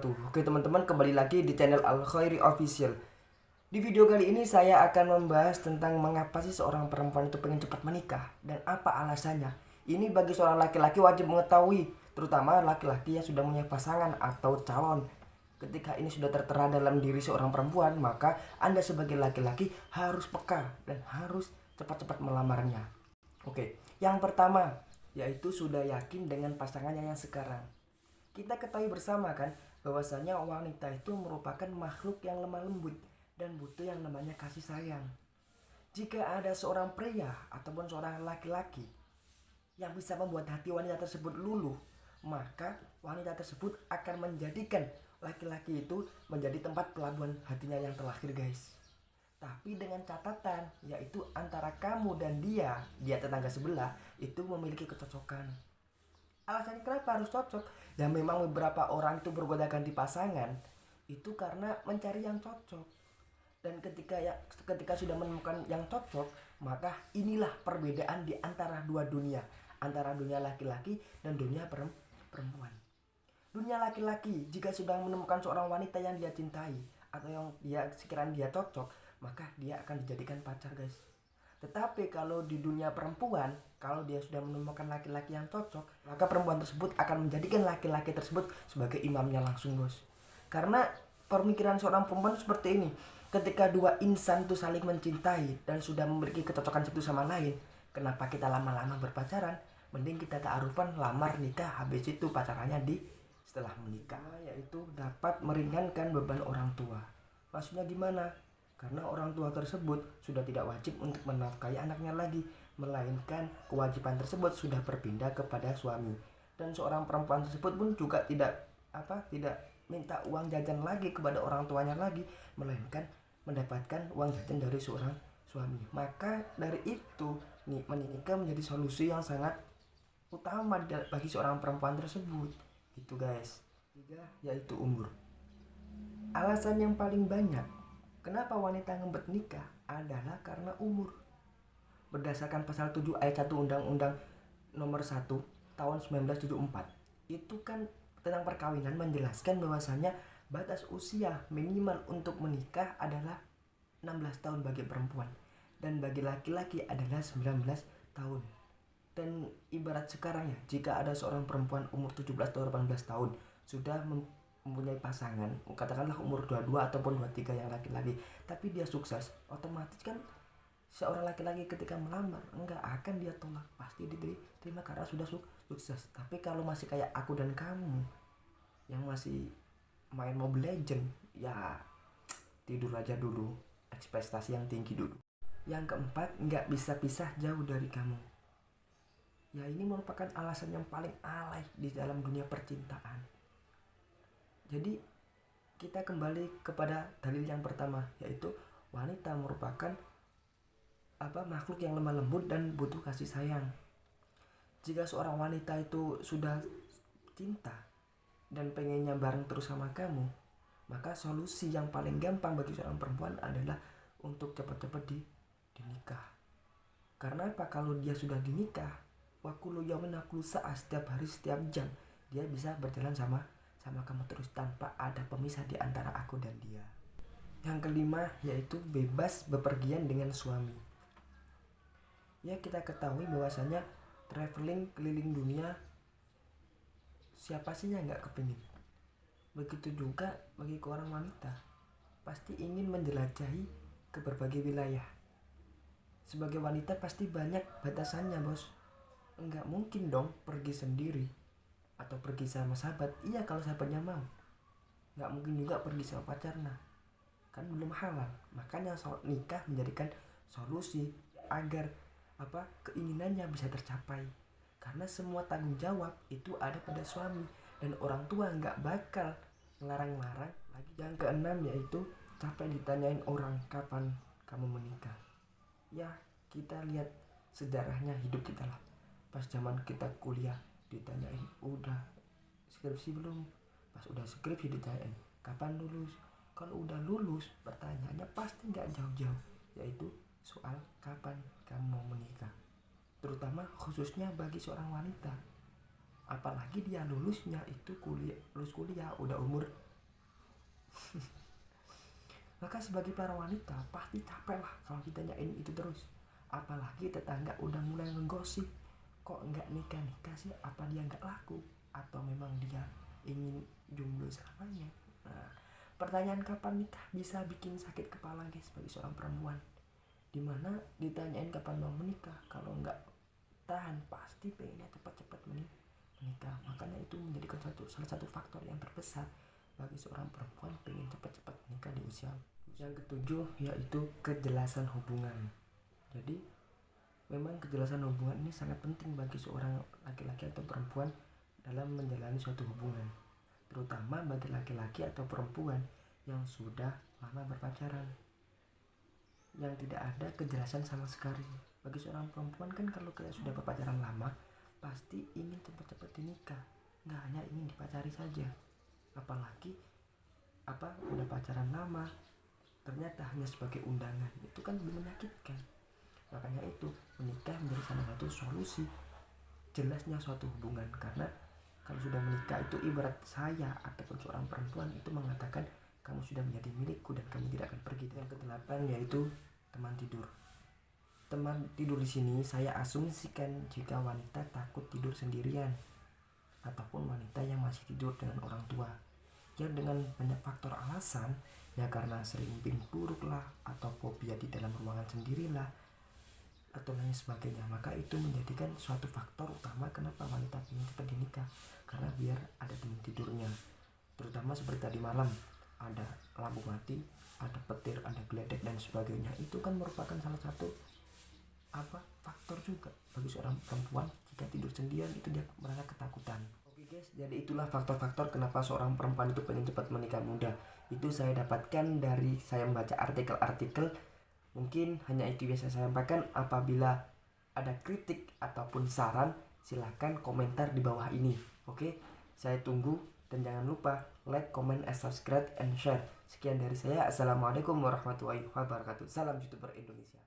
wabarakatuh. Oke teman-teman, kembali lagi di channel Al Khairi Official. Di video kali ini saya akan membahas tentang mengapa sih seorang perempuan itu pengen cepat menikah dan apa alasannya. Ini bagi seorang laki-laki wajib mengetahui, terutama laki-laki yang sudah punya pasangan atau calon. Ketika ini sudah tertera dalam diri seorang perempuan, maka Anda sebagai laki-laki harus peka dan harus cepat-cepat melamarnya. Oke, yang pertama yaitu sudah yakin dengan pasangannya yang sekarang. Kita ketahui bersama kan bahwasanya wanita itu merupakan makhluk yang lemah lembut dan butuh yang namanya kasih sayang. Jika ada seorang pria ataupun seorang laki-laki yang bisa membuat hati wanita tersebut luluh, maka wanita tersebut akan menjadikan laki-laki itu menjadi tempat pelabuhan hatinya yang terakhir, guys. Tapi dengan catatan, yaitu antara kamu dan dia tetangga sebelah itu memiliki kecocokan. Alasannya kenapa harus cocok? Ya memang beberapa orang itu bergoda ganti pasangan itu karena mencari yang cocok. Dan ketika sudah menemukan yang cocok, maka inilah perbedaan di antara dua dunia, antara dunia laki-laki dan dunia perempuan. Dunia laki-laki jika sudah menemukan seorang wanita yang dia cintai atau yang sekiranya dia cocok, maka dia akan dijadikan pacar, guys. Tetapi kalau di dunia perempuan, kalau dia sudah menemukan laki-laki yang cocok, maka perempuan tersebut akan menjadikan laki-laki tersebut sebagai imamnya langsung, bos. Karena pemikiran seorang perempuan seperti ini, ketika dua insan itu saling mencintai dan sudah memiliki kecocokan satu sama lain, kenapa kita lama-lama berpacaran? Mending kita ta'arufan, lamar, nikah, habis itu pacarannya setelah menikah, yaitu dapat meringankan beban orang tua. Maksudnya gimana? Karena orang tua tersebut sudah tidak wajib untuk menafkahi anaknya lagi, melainkan kewajiban tersebut sudah berpindah kepada suami. Dan seorang perempuan tersebut pun juga tidak minta uang jajan lagi kepada orang tuanya lagi, melainkan mendapatkan uang jajan dari seorang suami. Maka dari itu menikah menjadi solusi yang sangat utama bagi seorang perempuan tersebut. Itu, guys. Tiga, yaitu umur. Alasan yang paling banyak kenapa wanita ngebet nikah adalah karena umur. Berdasarkan pasal 7 ayat 1 Undang-Undang nomor 1 tahun 1974, itu kan tentang perkawinan menjelaskan bahwasanya batas usia minimal untuk menikah adalah 16 tahun bagi perempuan dan bagi laki-laki adalah 19 tahun. Dan ibarat sekarang ya, jika ada seorang perempuan umur 17 atau 18 tahun sudah mempunyai pasangan, katakanlah umur 22 ataupun 23 yang laki-laki, tapi dia sukses, otomatis kan seorang laki-laki ketika melamar enggak akan dia tolak, pasti diterima karena sudah sukses. Tapi kalau masih kayak aku dan kamu yang masih main Mobile Legend, ya tidur aja dulu, ekspektasi yang tinggi dulu. Yang keempat, enggak bisa pisah jauh dari kamu. Ya ini merupakan alasan yang paling alay di dalam dunia percintaan. Jadi kita kembali kepada dalil yang pertama, yaitu wanita merupakan makhluk yang lemah lembut dan butuh kasih sayang. Jika seorang wanita itu sudah cinta dan pengennya bareng terus sama kamu, maka solusi yang paling gampang bagi seorang perempuan adalah untuk cepat-cepat dinikah. Karena apa? Kalau dia sudah dinikah, wakulu yaumin wakulu saat, setiap hari setiap jam dia bisa berjalan sama kamu terus tanpa ada pemisah di antara aku dan dia. Yang kelima, yaitu bebas bepergian dengan suami. Ya kita ketahui bahwasanya traveling keliling dunia, siapa sih yang gak kepingin. Begitu juga bagi seorang wanita, pasti ingin menjelajahi ke berbagai wilayah. Sebagai wanita pasti banyak batasannya, bos. Enggak mungkin dong pergi sendiri atau pergi sama sahabat. Iya kalau sahabatnya mau. Nggak mungkin juga pergi sama pacarnya, kan belum halal. Makanya nikah menjadikan solusi agar keinginannya bisa tercapai. Karena semua tanggung jawab itu ada pada suami dan orang tua nggak bakal ngelarang-larang lagi. Yang keenam, yaitu capek ditanyain orang kapan kamu menikah. Ya kita lihat sejarahnya hidup kita lah. Pas zaman kita kuliah ditanyain udah skripsi belum, pas udah skripsi ditanyain kapan lulus. Kalau udah lulus pertanyaannya pasti nggak jauh-jauh, yaitu soal kapan kamu mau menikah, terutama khususnya bagi seorang wanita. Apalagi dia lulus kuliah udah umur Maka sebagai para wanita pasti capek lah kalau ditanyain itu terus. Apalagi tetangga udah mulai menggosip, kok nggak nikah sih, apa dia nggak laku atau memang dia ingin jomblo selamanya. Nah, pertanyaan kapan nikah bisa bikin sakit kepala guys bagi seorang perempuan, dimana ditanyain kapan mau menikah, kalau nggak tahan pasti pengennya cepat-cepat menikah. Makanya itu menjadikan salah satu faktor yang terbesar bagi seorang perempuan pengen cepat-cepat menikah di usia. Yang ketujuh yaitu kejelasan hubungan. Jadi memang kejelasan hubungan ini sangat penting bagi seorang laki-laki atau perempuan dalam menjalani suatu hubungan, terutama bagi laki-laki atau perempuan yang sudah lama berpacaran, yang tidak ada kejelasan sama sekali. Bagi seorang perempuan kan kalau kita sudah berpacaran lama pasti ingin cepat-cepat dinikah, nggak hanya ingin dipacari saja. Apalagi udah pacaran lama ternyata hanya sebagai undangan, itu kan menyakitkan. Makanya itu menikah menjadi salah satu solusi jelasnya suatu hubungan, karena kalau sudah menikah itu ibarat saya ataupun seorang perempuan itu mengatakan kamu sudah menjadi milikku dan kamu tidak akan pergi. Yang kedelapan yaitu teman tidur. Teman tidur di sini saya asumsikan jika wanita takut tidur sendirian ataupun wanita yang masih tidur dengan orang tua, yang dengan banyak faktor alasan, ya karena sering mimpi buruk lah, atau fobia di dalam ruangan sendirilah, atau lain sebagainya. Maka itu menjadikan suatu faktor utama kenapa wanita ingin cepat dinikah, karena biar ada teman tidurnya. Terutama seperti tadi malam ada lampu mati, ada petir, ada geledek dan sebagainya. Itu kan merupakan salah satu faktor juga bagi seorang perempuan. Jika tidur sendirian itu dia merasa ketakutan. Oke guys, jadi itulah faktor-faktor kenapa seorang perempuan itu pengen cepat menikah muda. Itu saya dapatkan dari saya membaca artikel-artikel. Mungkin hanya itu biasa saya sampaikan. Apabila ada kritik ataupun saran, silahkan komentar di bawah ini. Oke, saya tunggu. Dan jangan lupa like, comment, and subscribe, and share. Sekian dari saya. Assalamualaikum warahmatullahi wabarakatuh. Salam YouTuber Indonesia.